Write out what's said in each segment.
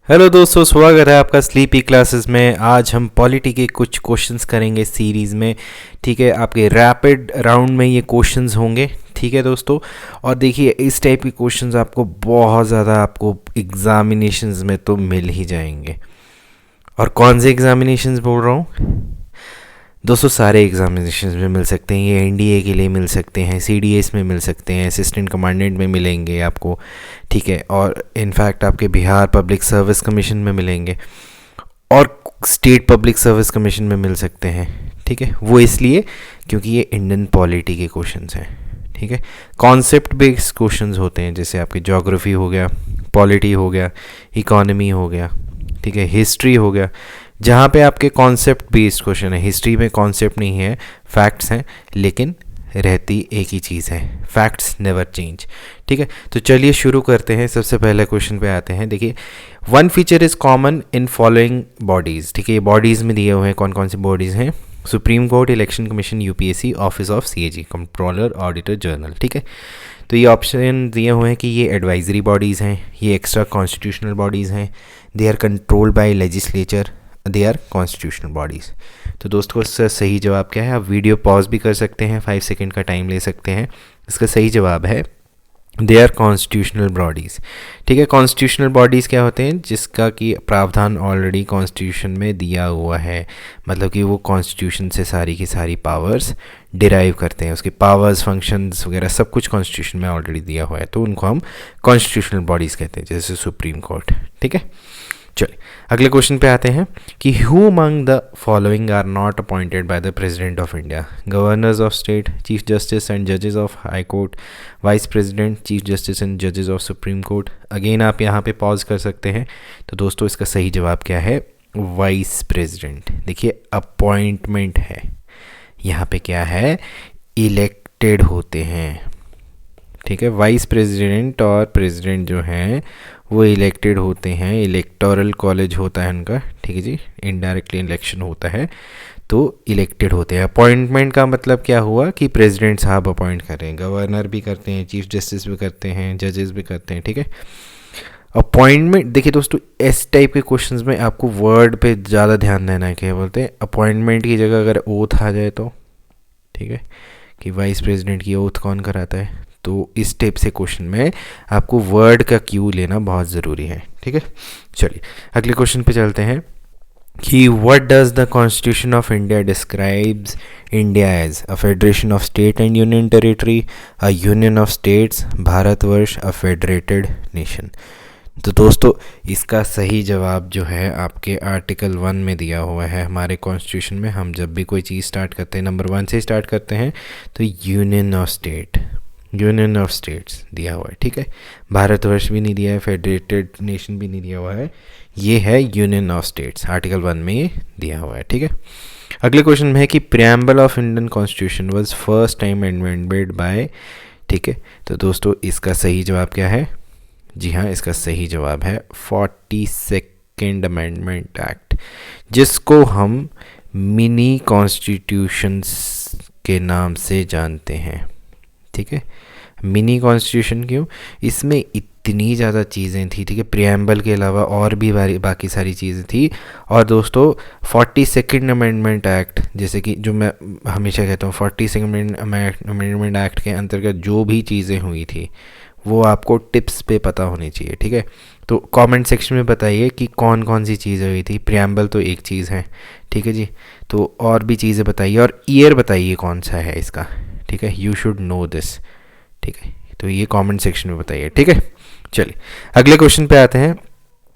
Hello दोस्तों, स्वागत है आपका स्लीपी क्लासेस में। आज हम पॉलिटी के कुछ क्वेश्चंस करेंगे सीरीज़ में। ठीक है, आपके रैपिड राउंड में ये क्वेश्चंस होंगे। ठीक है दोस्तों, और देखिए इस टाइप के क्वेश्चंस आपको बहुत ज़्यादा आपको एग्जामिनेशंस में तो मिल ही जाएंगे। और कौन से एग्जामिनेशंस बोल रहा हूँ दोस्तों? सारे एग्जामिनेशंस में मिल सकते हैं। ये एनडीए के लिए मिल सकते हैं, सीडीएस में मिल सकते हैं, असिस्टेंट कमांडेंट में मिलेंगे आपको। ठीक है, और इनफैक्ट आपके बिहार पब्लिक सर्विस कमीशन में मिलेंगे और स्टेट पब्लिक सर्विस कमीशन में मिल सकते हैं। ठीक है, वो इसलिए क्योंकि ये इंडियन पॉलिटी के क्वेश्चंस हैं। ठीक है, कॉन्सेप्ट बेस्ड क्वेश्चंस होते हैं, जैसे आपकी ज्योग्राफी हो गया, पॉलिटी हो गया, इकोनॉमी हो गया, ठीक है, हिस्ट्री हो गया, जहाँ पे आपके कॉन्सेप्ट बेस्ड क्वेश्चन है। हिस्ट्री में कॉन्सेप्ट नहीं है, फैक्ट्स हैं, लेकिन रहती एक ही चीज़ है, फैक्ट्स नेवर चेंज। ठीक है, तो चलिए शुरू करते हैं। सबसे पहले क्वेश्चन पे आते हैं। देखिए, one feature is common in following bodies. ठीक है, ये बॉडीज़ में दिए हुए हैं कौन कौन सी बॉडीज़ हैं। Supreme court, election commission, UPSC, office of CAG, controller, auditor general. ठीक है, तो ये ऑप्शन दिए हुए हैं कि ये एडवाइजरी बॉडीज़ हैं, ये एक्स्ट्रा कॉन्स्टिट्यूशनल बॉडीज़ हैं, they are controlled by legislature, they are constitutional bodies. तो दोस्तों इसका सही जवाब क्या है? आप वीडियो पॉज भी कर सकते हैं, 5 सेकंड का टाइम ले सकते हैं। इसका सही जवाब है दे आर कॉन्स्टिट्यूशनल बॉडीज़। ठीक है, कॉन्स्टिट्यूशनल बॉडीज़ क्या होते हैं? जिसका कि प्रावधान ऑलरेडी कॉन्स्टिट्यूशन में दिया हुआ है, मतलब कि वो कॉन्स्टिट्यूशन से सारी की सारी पावर्स डिराइव करते हैं, उसके पावर्स, फंक्शंस वगैरह सब कुछ कॉन्स्टिट्यूशन में ऑलरेडी दिया हुआ है, तो उनको हम कॉन्स्टिट्यूशनल बॉडीज़ कहते हैं, जैसे सुप्रीम कोर्ट। ठीक है, चलिए अगले क्वेश्चन पे आते हैं कि who among the following are not appointed by the president of India? Governors of state, chief justice and जजेस of high court, vice president, chief justice and जजेस ऑफ सुप्रीम कोर्ट। अगेन आप यहाँ पे pause कर सकते हैं। तो दोस्तों इसका सही जवाब क्या है? Vice president. देखिए अपॉइंटमेंट है, यहाँ पे क्या है? इलेक्टेड होते हैं। ठीक है, वाइस प्रेसिडेंट और प्रेसिडेंट जो हैं वो इलेक्टेड होते हैं, इलेक्टोरल कॉलेज होता है उनका। ठीक है जी, इनडायरेक्टली इलेक्शन होता है, तो इलेक्टेड होते हैं। अपॉइंटमेंट का मतलब क्या हुआ कि प्रेसिडेंट साहब अपॉइंट कर रहे हैं, गवर्नर भी करते हैं, चीफ जस्टिस भी करते हैं, जजेस भी करते हैं। ठीक है, अपॉइंटमेंट। देखिए दोस्तों, इस टाइप के क्वेश्चंस में आपको वर्ड पे ज़्यादा ध्यान देना है। क्या बोलते हैं? अपॉइंटमेंट की जगह अगर ओथ आ जाए तो, ठीक है, कि वाइस प्रेसिडेंट की ओथ कौन कराता है, तो इस टाइप से क्वेश्चन में आपको वर्ड का क्यू लेना बहुत ज़रूरी है। ठीक है, चलिए अगले क्वेश्चन पे चलते हैं कि what does the constitution of India describes India as? A federation of state and union territory, a union of states, Bharatvarsh, a federated nation. तो दोस्तों इसका सही जवाब जो है आपके आर्टिकल 1 में दिया हुआ है। हमारे कॉन्स्टिट्यूशन में हम जब भी कोई चीज़ स्टार्ट करते हैं, नंबर 1 से स्टार्ट करते हैं, तो union of state, union of states दिया हुआ है। ठीक है, भारतवर्ष भी नहीं दिया है, फेडरेटेड नेशन भी नहीं दिया हुआ है, ये है यूनियन ऑफ स्टेट्स, आर्टिकल 1 में ये दिया हुआ है। ठीक है, अगले क्वेश्चन में है कि preamble of Indian constitution was first time amended bye. ठीक है, तो दोस्तों इसका सही जवाब क्या है? जी हाँ, इसका सही जवाब है 42nd अमेंडमेंट एक्ट, जिसको हम मिनी कॉन्स्टिट्यूशंस के नाम से जानते हैं। ठीक है, मिनी कॉन्स्टिट्यूशन क्यों? इसमें इतनी ज़्यादा चीज़ें थी। ठीक है, प्रियम्बल के अलावा और भी बाकी सारी चीज़ें थी। और दोस्तों 42nd अमेंडमेंट एक्ट, जैसे कि जो मैं हमेशा कहता हूँ, 42nd अमेंडमेंट एक्ट के अंतर्गत जो भी चीज़ें हुई थी वो आपको टिप्स पे पता होनी चाहिए। ठीक है, तो कमेंट सेक्शन में बताइए कि कौन कौन सी चीज़ें हुई थी। प्रियम्बल तो एक चीज़ है, ठीक है जी, तो और भी चीज़ें बताइए और ईयर बताइए कौन सा है इसका। ठीक है, यू शुड नो दिस। ठीक है, तो ये कमेंट सेक्शन में बताइए। ठीक है, चलिए अगले क्वेश्चन पे आते हैं।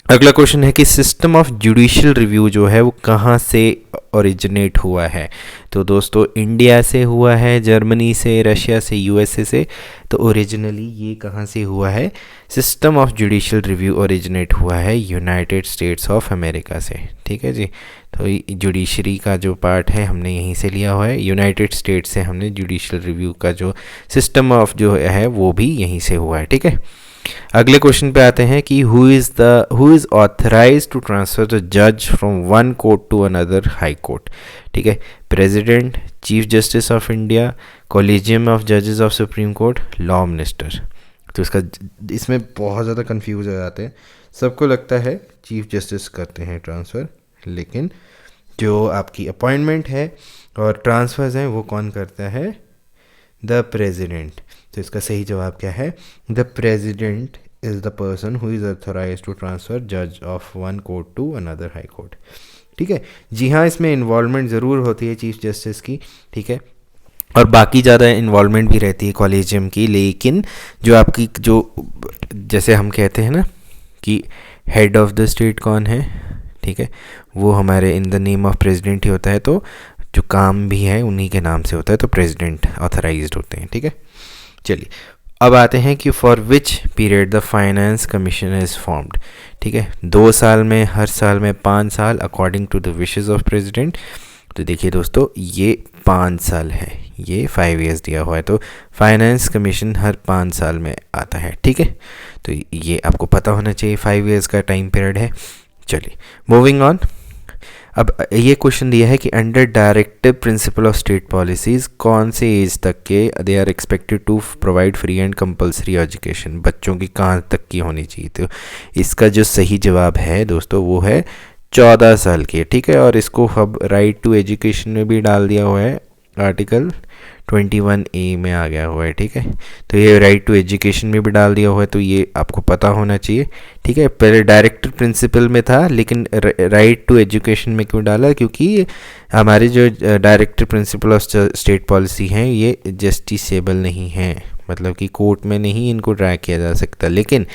अगला क्वेश्चन है कि सिस्टम ऑफ जुडिशियल रिव्यू जो है वो कहाँ से ओरिजिनेट हुआ है? तो दोस्तों इंडिया से हुआ है, जर्मनी से, रशिया से, यूएसए से। तो ओरिजिनली ये कहाँ से हुआ है? System of judicial review originate हुआ है यूनाइटेड स्टेट्स ऑफ अमेरिका से। ठीक है जी, तो जुडिशरी का जो पार्ट है हमने यहीं से लिया हुआ है, यूनाइटेड स्टेट्स से हमने जुडिशियल रिव्यू का जो सिस्टम ऑफ जो है वो भी यहीं से हुआ है। ठीक है, अगले क्वेश्चन पे आते हैं कि who is authorise to transfer the जज from one court to another high court? ठीक है, president, chief justice of India, collegium of जजेस of supreme court, law minister. तो इसमें बहुत ज़्यादा कंफ्यूज हो जाते हैं, सबको लगता है चीफ जस्टिस करते हैं ट्रांसफ़र, लेकिन जो आपकी अपॉइंटमेंट है और ट्रांसफ़र्स हैं वो कौन करता है? The president. तो इसका सही जवाब क्या है? The president is the person who is authorise to transfer जज of one court to another high court. ठीक है जी हाँ, इसमें इन्वॉल्वमेंट ज़रूर होती है चीफ जस्टिस की, ठीक है, और बाकी ज़्यादा इन्वॉल्वमेंट भी रहती है कॉलेजियम की, लेकिन जो आपकी जो जैसे हम कहते हैं ना कि हेड ऑफ द स्टेट कौन है, ठीक है, वो हमारे in the name of president ही होता है, तो जो काम भी है उन्हीं के नाम से होता है, तो प्रेसिडेंट ऑथराइज्ड होते हैं। ठीक है, चलिए अब आते हैं कि for which period the finance commission is formed. ठीक है, 2 साल में, हर साल में, 5 साल, according to the wishes of president. तो देखिए दोस्तों, ये 5 साल है, ये 5 ईयर्स दिया हुआ है, तो फाइनेंस कमीशन हर 5 साल में आता है। ठीक है, तो ये आपको पता होना चाहिए 5 ईयर्स का टाइम पीरियड है। चलिए मूविंग ऑन। अब ये क्वेश्चन दिया है कि under directive principle of state policies कौन से एज तक के they are expected to provide free and compulsory education, बच्चों की कहाँ तक की होनी चाहिए? तो इसका जो सही जवाब है दोस्तों वो है 14 साल की। ठीक है, और इसको अब राइट टू एजुकेशन में भी डाल दिया हुआ है, आर्टिकल 21A में आ गया हुआ है। ठीक है, तो ये राइट टू एजुकेशन में भी डाल दिया हुआ है, तो ये आपको पता होना चाहिए। ठीक है, पहले डायरेक्टिव प्रिंसिपल में था, लेकिन राइट टू एजुकेशन में क्यों डाला? क्योंकि हमारे जो directive principle of state policy हैं ये जस्टिसेबल नहीं हैं, मतलब कि कोर्ट में नहीं इनको ट्रैक किया जा सकता, लेकिन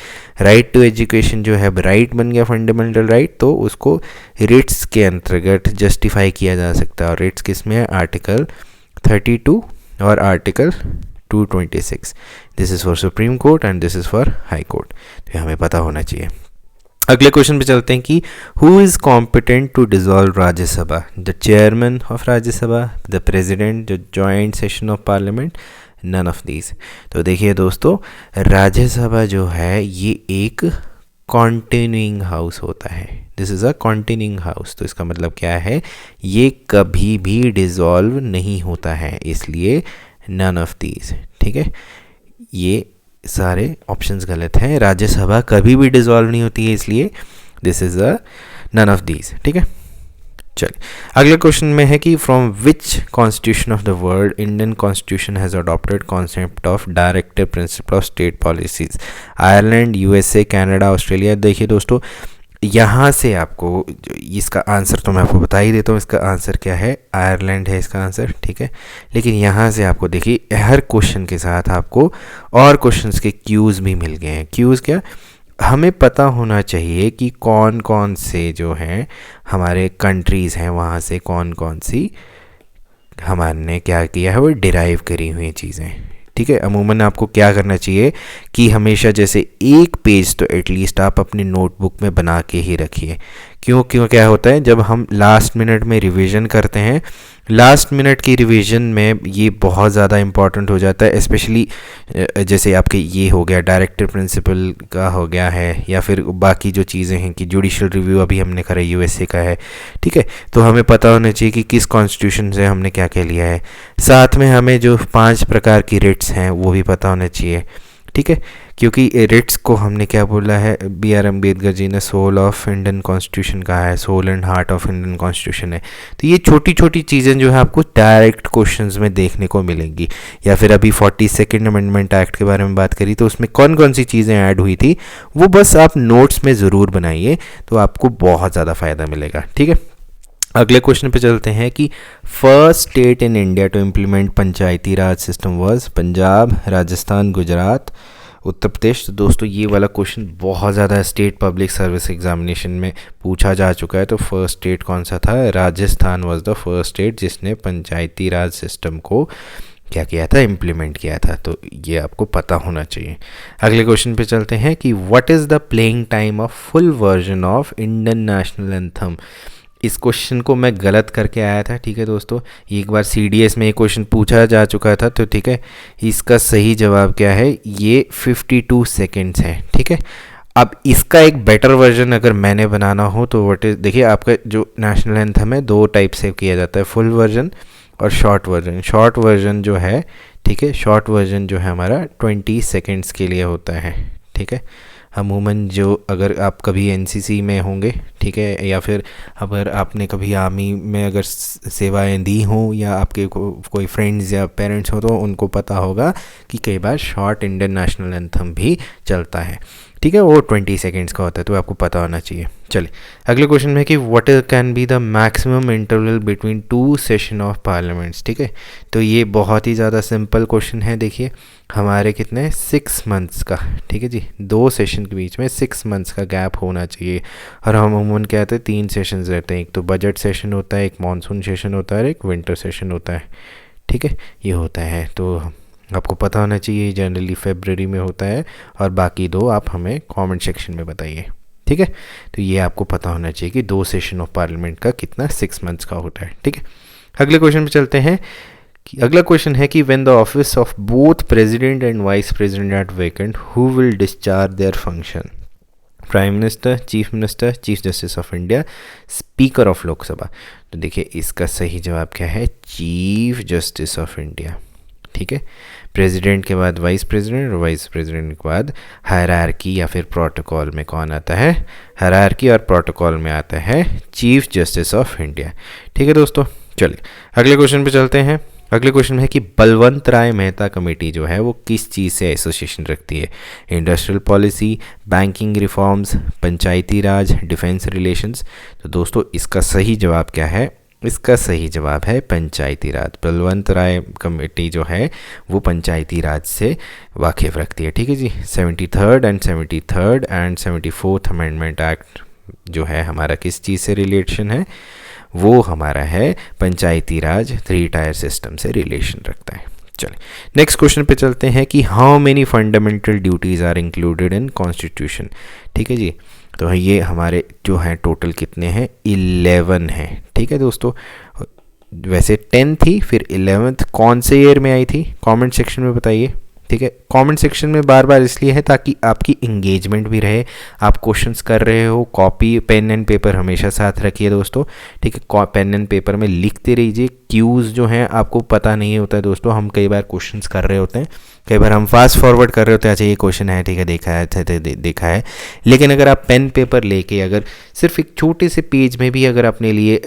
राइट टू एजुकेशन जो है राइट बन गया फंडामेंटल राइट, तो उसको रिट्स के अंतर्गत जस्टिफाई किया जा सकता है। और रिट्स किस में है? आर्टिकल 32 और article 226। This is for supreme court and this is for high court, तो हमें पता होना चाहिए। अगले क्वेश्चन पे चलते हैं कि who is competent to dissolve Rajya Sabha? The chairman of Rajya Sabha, the president, the joint session of parliament, none of these. तो देखिए दोस्तों, राज्यसभा जो है ये एक कॉन्टिन्यूइंग हाउस होता है, this is a continuing house. तो इसका मतलब क्या है? ये कभी भी डिसॉल्व नहीं होता है, इसलिए नन ऑफ दीज। ठीक है, ये सारे ऑप्शंस गलत हैं, राज्यसभा कभी भी डिसॉल्व नहीं होती है, इसलिए this is a none of these. ठीक है, चलिए अगले क्वेश्चन में है कि from which constitution of the world Indian constitution has adopted concept of directive principle of state policies? Ireland, USA, Canada, Australia. देखिए दोस्तों, यहाँ से आपको इसका आंसर तो मैं आपको बता ही देता हूँ, इसका आंसर क्या है? आयरलैंड है इसका आंसर। ठीक है, लेकिन यहाँ से आपको देखिए हर क्वेश्चन के साथ आपको और क्वेश्चंस के क्यूज़ भी मिल गए हैं। क्यूज़ क्या? हमें पता होना चाहिए कि कौन कौन से जो हैं हमारे कंट्रीज़ हैं, वहाँ से कौन कौन सी हमारे क्या किया है वो डिराइव करी हुई चीज़ें। ठीक है, अमूमन आपको क्या करना चाहिए कि हमेशा जैसे एक पेज तो एटलीस्ट आप अपनी नोटबुक में बना के ही रखिए। क्यों क्या होता है, जब हम लास्ट मिनट में रिवीजन करते हैं, लास्ट मिनट की रिवीजन में ये बहुत ज़्यादा इम्पॉर्टेंट हो जाता है, स्पेशली जैसे आपके ये हो गया डायरेक्टिव प्रिंसिपल का हो गया है, या फिर बाकी जो चीज़ें हैं कि जुडिशल रिव्यू अभी हमने करा USA का है। ठीक है, तो हमें पता होना चाहिए कि किस कॉन्स्टिट्यूशन से हमने क्या क्या लिया है, साथ में हमें जो 5 प्रकार की रिट्स हैं वो भी पता होना चाहिए। ठीक है, क्योंकि रिट्स को हमने क्या बोला है, BR अम्बेडकर जी ने सोल ऑफ इंडियन कॉन्स्टिट्यूशन कहा है, soul and heart of Indian constitution है। तो ये छोटी छोटी चीज़ें जो है आपको डायरेक्ट क्वेश्चंस में देखने को मिलेंगी। या फिर अभी 42nd अमेंडमेंट एक्ट के बारे में बात करी तो उसमें कौन कौन सी चीज़ें ऐड हुई थी, वो बस आप नोट्स में ज़रूर बनाइए, तो आपको बहुत ज़्यादा फ़ायदा मिलेगा। ठीक है, अगले क्वेश्चन पे चलते हैं कि first state in India to implement Panchayati Raj system was Punjab, Rajasthan, Gujarat, Uttar Pradesh. तो दोस्तों ये वाला क्वेश्चन बहुत ज़्यादा स्टेट पब्लिक सर्विस एग्जामिनेशन में पूछा जा चुका है। तो फर्स्ट स्टेट कौन सा था? Rajasthan was the first state जिसने पंचायती राज सिस्टम को क्या किया था? इम्प्लीमेंट किया था। तो ये आपको पता होना चाहिए। अगले क्वेश्चन पे चलते हैं कि what is the playing time of full version of Indian national anthem? इस क्वेश्चन को मैं गलत करके आया था। ठीक है दोस्तों, एक बार CDS में ये क्वेश्चन पूछा जा चुका था, तो ठीक है इसका सही जवाब क्या है? ये 52 सेकेंड्स है। ठीक है, अब इसका एक बेटर वर्जन अगर मैंने बनाना हो तो व्हाट इज, देखिए आपका जो नेशनल एंथम है 2 टाइप से किया जाता है, फुल वर्जन और शॉर्ट वर्जन। शॉर्ट वर्जन जो है, ठीक है, शॉर्ट वर्जन जो है हमारा 20 सेकेंड्स के लिए होता है। ठीक है, अमूमन जो अगर आप कभी एनसीसी में होंगे, ठीक है, या फिर अगर आपने कभी आर्मी में अगर सेवाएं दी हों या आपके कोई फ्रेंड्स या पेरेंट्स हो तो उनको पता होगा कि कई बार शॉर्ट इंडियन नेशनल एंथम भी चलता है, ठीक है, वो 20 सेकेंड्स का होता है, तो आपको पता होना चाहिए। चलिए अगले क्वेश्चन में कि what can be the maximum interval between 2 session of parliaments, ठीक है। तो ये बहुत ही ज़्यादा सिंपल क्वेश्चन है। देखिए हमारे कितने 6 मंथ्स का, ठीक है जी, 2 सेशन के बीच में 6 मंथ्स का गैप होना चाहिए। और हम अमूमन क्या कहते हैं 3 सेशंस रहते हैं, एक तो बजट सेशन होता है, एक मानसून सेशन होता है और एक विंटर सेशन होता है, ठीक है, ये होता है। तो आपको पता होना चाहिए जनरली फरवरी में होता है और बाकी 2 आप हमें कमेंट सेक्शन में बताइए, ठीक है। तो ये आपको पता होना चाहिए कि 2 सेशन ऑफ पार्लियामेंट का कितना 6 मंथ्स का होता है, ठीक है। अगले क्वेश्चन पे चलते हैं कि अगला क्वेश्चन है कि when the office of both president and vice president at vacant who will discharge their function, prime minister, chief minister, chief justice of India, speaker of Lok Sabha. तो देखिए इसका सही जवाब क्या है, चीफ जस्टिस ऑफ इंडिया, ठीक है। प्रेसिडेंट के बाद वाइस प्रेसिडेंट और वाइस प्रेसिडेंट के बाद हायरार्की या फिर प्रोटोकॉल में कौन आता है, हायरार्की और प्रोटोकॉल में आता है चीफ जस्टिस ऑफ इंडिया, ठीक है दोस्तों। चलिए अगले क्वेश्चन पे चलते हैं। अगले क्वेश्चन है कि बलवंत राय मेहता कमेटी जो है वो किस चीज़ से एसोसिएशन रखती है, इंडस्ट्रियल पॉलिसी, बैंकिंग रिफॉर्म्स, पंचायती राज, डिफेंस रिलेशंस। तो दोस्तों इसका सही जवाब क्या है, इसका सही जवाब है पंचायती राज। बलवंत राय कमेटी जो है वो पंचायती राज से वाकिफ़ रखती है, ठीक है जी। 73rd and 74th amendment act जो है हमारा किस चीज़ से रिलेशन है, वो हमारा है पंचायती राज 3 टायर सिस्टम से रिलेशन रखता है। चलिए नेक्स्ट क्वेश्चन पे चलते हैं कि how many fundamental duties are included in constitution, ठीक है जी। तो ये हमारे जो हैं टोटल कितने हैं, 11 हैं, ठीक है दोस्तों। वैसे 10 थी, फिर 11th कौन से ईयर में आई थी, कमेंट सेक्शन में बताइए, ठीक है। कमेंट सेक्शन में बार बार इसलिए है ताकि आपकी इंगेजमेंट भी रहे, आप क्वेश्चंस कर रहे हो, कॉपी पेन एंड पेपर हमेशा साथ रखिए दोस्तों, ठीक है। पेन एंड पेपर में लिखते रहिए, क्यूज़ जो हैं आपको पता नहीं होता है दोस्तों, हम कई बार क्वेश्चंस कर रहे होते हैं, कई बार हम फास्ट फॉरवर्ड कर रहे होते हैं, अच्छा ये क्वेश्चन है, ठीक है, देखा है। लेकिन अगर आप पेन पेपर लेके अगर सिर्फ एक छोटे से पेज में भी अगर अपने लिए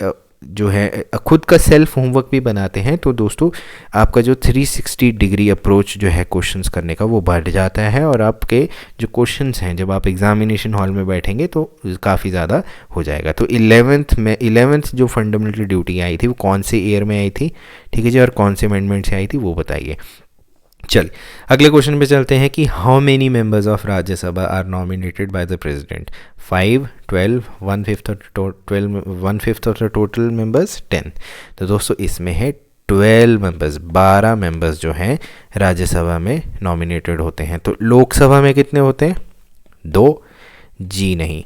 जो है खुद का सेल्फ होमवर्क भी बनाते हैं तो दोस्तों आपका जो 360 डिग्री अप्रोच जो है क्वेश्चंस करने का वो बढ़ जाता है, और आपके जो क्वेश्चंस हैं जब आप एग्जामिनेशन हॉल में बैठेंगे तो काफ़ी ज़्यादा हो जाएगा। तो 11th जो फंडामेंटल ड्यूटी आई थी वो कौन से ईयर में आई थी, ठीक है जी, और कौन से अमेंडमेंट से आई थी वो बताइए। चलिए अगले क्वेश्चन पे चलते हैं कि how many members of Rajya Sabha are nominated by the president, 5, 12, 1/5 of the total members, 10। तो दोस्तों इसमें है 12 मेंबर्स, 12 मेंबर्स जो हैं राज्यसभा में नॉमिनेटेड होते हैं। तो लोकसभा में कितने होते हैं, 2, जी नहीं,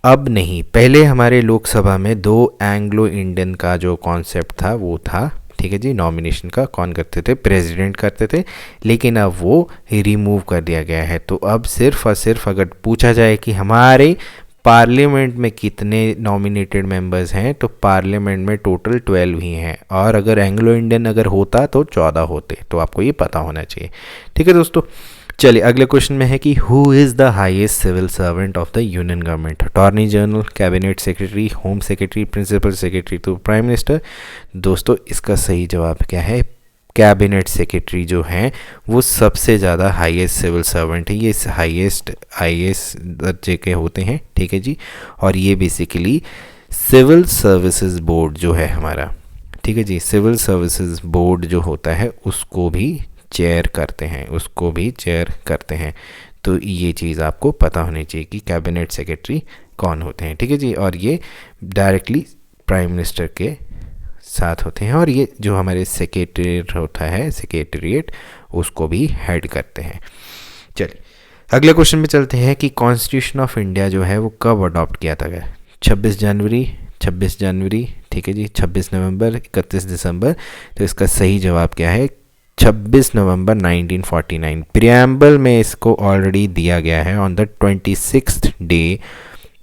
अब नहीं, पहले हमारे लोकसभा में 2 एंग्लो इंडियन का जो कॉन्सेप्ट था वो था, ठीक है जी। नॉमिनेशन का कौन करते थे, प्रेसिडेंट करते थे, लेकिन अब वो रिमूव कर दिया गया है। तो अब सिर्फ और सिर्फ अगर पूछा जाए कि हमारे पार्लियामेंट में कितने नॉमिनेटेड मेंबर्स हैं, तो पार्लियामेंट में टोटल 12 ही हैं, और अगर एंग्लो इंडियन अगर होता तो 14 होते। तो आपको ये पता होना चाहिए, ठीक है दोस्तों। चलिए अगले क्वेश्चन में है कि who is the highest civil servant of the union government, attorney general, cabinet secretary, home secretary, principal secretary, तो प्राइम मिनिस्टर। दोस्तों इसका सही जवाब क्या है, कैबिनेट सेक्रेटरी जो हैं वो सबसे ज़्यादा हाईएस्ट सिविल सर्वेंट है, ये हाईएस्ट दर्जे के होते हैं, ठीक है जी। और ये बेसिकली सिविल सर्विसेज बोर्ड जो है हमारा, ठीक है जी, सिविल सर्विसेज बोर्ड जो होता है उसको भी चेयर करते हैं, तो ये चीज़ आपको पता होनी चाहिए कि कैबिनेट सेक्रेटरी कौन होते हैं, ठीक है जी। और ये डायरेक्टली प्राइम मिनिस्टर के साथ होते हैं, और ये जो हमारे सेक्रेटरीट होता है, सेक्रेटरीट, उसको भी हेड करते हैं। चलिए अगले क्वेश्चन पे चलते हैं कि कॉन्स्टिट्यूशन ऑफ इंडिया जो है वो कब अडॉप्ट किया था, 26 जनवरी, ठीक है जी, 26 नवंबर, 31 दिसंबर। तो इसका सही जवाब क्या है, 26 नवंबर 1949। प्रियम्बल में इसको ऑलरेडी दिया गया है on the 26th day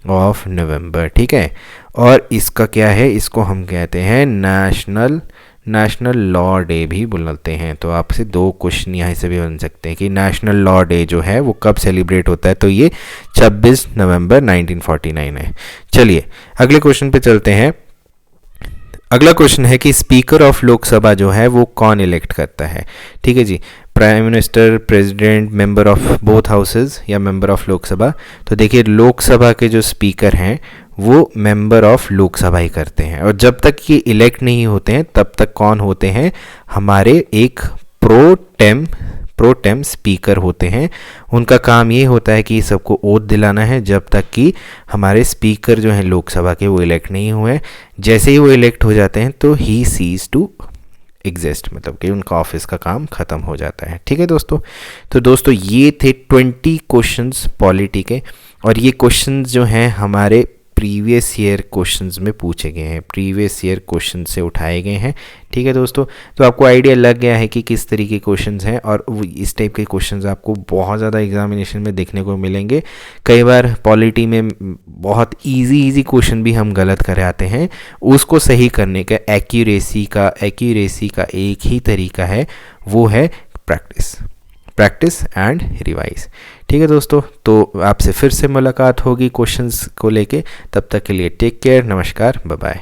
of November, ठीक है। और इसका क्या है, इसको हम कहते हैं नेशनल नेशनल लॉ डे भी बुलाते हैं। तो आपसे 2 क्वेश्चन यहाँ से भी बन सकते हैं कि नेशनल लॉ डे जो है वो कब सेलिब्रेट होता है, तो ये 26 नवंबर 1949 है। चलिए अगले क्वेश्चन पे चलते हैं। अगला क्वेश्चन है कि स्पीकर ऑफ लोकसभा जो है वो कौन इलेक्ट करता है। ठीक है जी, prime minister, president, member of both houses या मेंबर ऑफ लोकसभा। तो देखिए लोकसभा के जो स्पीकर हैं वो मेंबर ऑफ लोकसभा ही करते हैं, और जब तक ये इलेक्ट नहीं होते हैं तब तक कौन होते हैं, हमारे एक प्रो टेम स्पीकर होते हैं। उनका काम ये होता है कि सबको ओथ दिलाना है जब तक कि हमारे स्पीकर जो हैं लोकसभा के वो इलेक्ट नहीं हुए। जैसे ही वो इलेक्ट हो जाते हैं तो ही सीज टू एग्जिस्ट, मतलब कि उनका ऑफिस का काम ख़त्म हो जाता है। ठीक है दोस्तों, तो दोस्तों ये थे 20 क्वेश्चंस पॉलिटी के, और ये क्वेश्चंस जो हैं हमारे प्रीवियस ईयर क्वेश्चंस में पूछे गए हैं, प्रीवियस ईयर क्वेश्चन से उठाए गए हैं। ठीक है दोस्तों, तो आपको आइडिया लग गया है कि किस तरीके के क्वेश्चंस हैं, और इस टाइप के क्वेश्चंस आपको बहुत ज़्यादा एग्जामिनेशन में देखने को मिलेंगे। कई बार पॉलिटी में बहुत इजी क्वेश्चन भी हम गलत कर आते हैं, उसको सही करने का एक्यूरेसी का एक ही तरीका है, वो है प्रैक्टिस एंड रिवाइज। ठीक है दोस्तों, तो आपसे फिर से मुलाकात होगी क्वेश्चंस को लेके। तब तक के लिए टेक केयर, नमस्कार, बाय बाय।